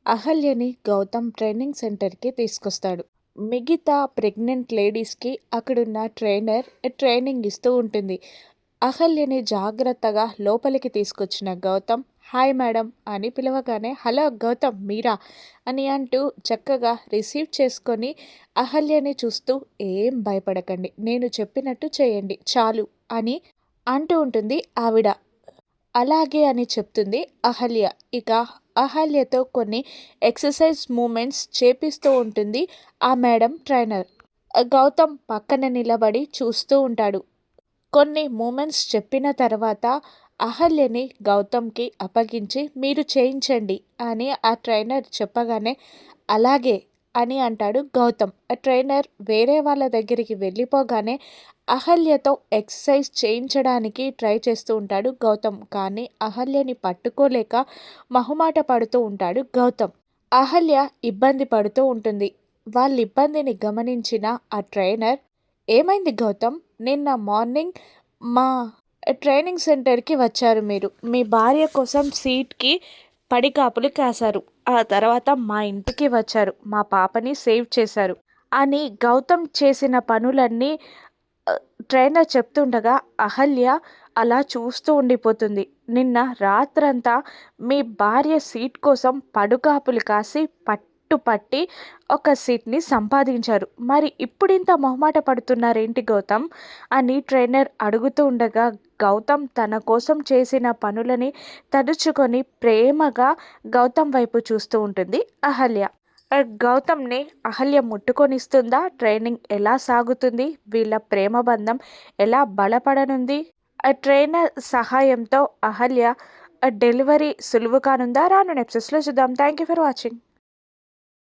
అహల్యని Gautam training సెంటర్‌కి తీసుకొస్తాడు. మిగతా ప్రెగ్నెంట్ లేడీస్‌కి అక్కడున్న ట్రైనర్ ట్రైనింగ్ ఇస్తూ ఉంటుంది. అహల్యని జాగ్రత్తగా లోపలికి తీసుకొచ్చిన గౌతమ్, "హాయ్ మేడం" అని పిలవగానే, "హలో గౌతమ్ మీరా?" అని అంటూ చక్కగా రిసీవ్ చేసుకొని అహల్యని చూస్తూ, "ఏం భయపడకండి. నేను చెప్పినట్టు చేయండి చాలు" అని అంటూ ఉంటుంది ఆవిడ. అలాగే అని చెప్తుంది అహల్య. ఇక అహల్యతో కొన్ని ఎక్సర్సైజ్ మూమెంట్స్ చేపిస్తూ ఉంటుంది ఆ మేడం ట్రైనర్. గౌతమ్ పక్కన నిలబడి చూస్తూ ఉంటాడు. కొన్ని మూమెంట్స్ చెప్పిన తర్వాత అహల్యని గౌతమ్‌కి అప్పగించి, "మీరు చేయించండి" అని ఆ ట్రైనర్ చెప్పగానే, "అలాగే" అని అంటాడు గౌతమ్. ఆ ట్రైనర్ వేరే వాళ్ళ దగ్గరికి వెళ్ళిపోగానే అహల్యతో ఎక్సర్సైజ్ చేయించడానికి ట్రై చేస్తూ ఉంటాడు గౌతమ్. కానీ అహల్యని పట్టుకోలేక మొహమాట పడుతూ ఉంటాడు గౌతమ్. అహల్య ఇబ్బంది పడుతూ ఉంటుంది. వాళ్ళ ఇబ్బందిని గమనించిన ఆ ట్రైనర్, "ఏమైంది గౌతమ్? నిన్న మార్నింగ్ మా ట్రైనింగ్ సెంటర్‌కి వచ్చారు మీరు. మీ భార్య కోసం సీట్‌కి పడిగాపులు కాశారు. ఆ తర్వాత మా ఇంటికి వచ్చారు. మా పాపని సేవ్ చేశారు" అని గౌతమ్ చేసిన పనులన్నీ ట్రైనర్ చెప్తుండగా అహల్య అలా చూస్తూ ఉండిపోతుంది. "నిన్న రాత్రంతా మీ భార్య సీట్ కోసం పడుగాపులు కాసి పట్టుపట్టి ఒక సీట్‌ని సంపాదించారు. మరి ఇప్పుడింత మొహమాట పడుతున్నారేంటి గౌతమ్" అని ట్రైనర్ అడుగుతూ ఉండగా, గౌతమ్ తన కోసం చేసిన పనులని తలుచుకొని ప్రేమగా గౌతమ్ వైపు చూస్తూ ఉంటుంది అహల్య. గౌతమ్‌ని అహల్య ముట్టుకొనిస్తుందా? ట్రైనింగ్ ఎలా సాగుతుంది? వీళ్ళ ప్రేమ బంధం ఎలా బలపడనుంది? ట్రైనర్ సహాయంతో అహల్య డెలివరీ సులువు కానుందా? రానున్న ఎపిసోడ్స్‌లో చూద్దాం. Thank you for watching.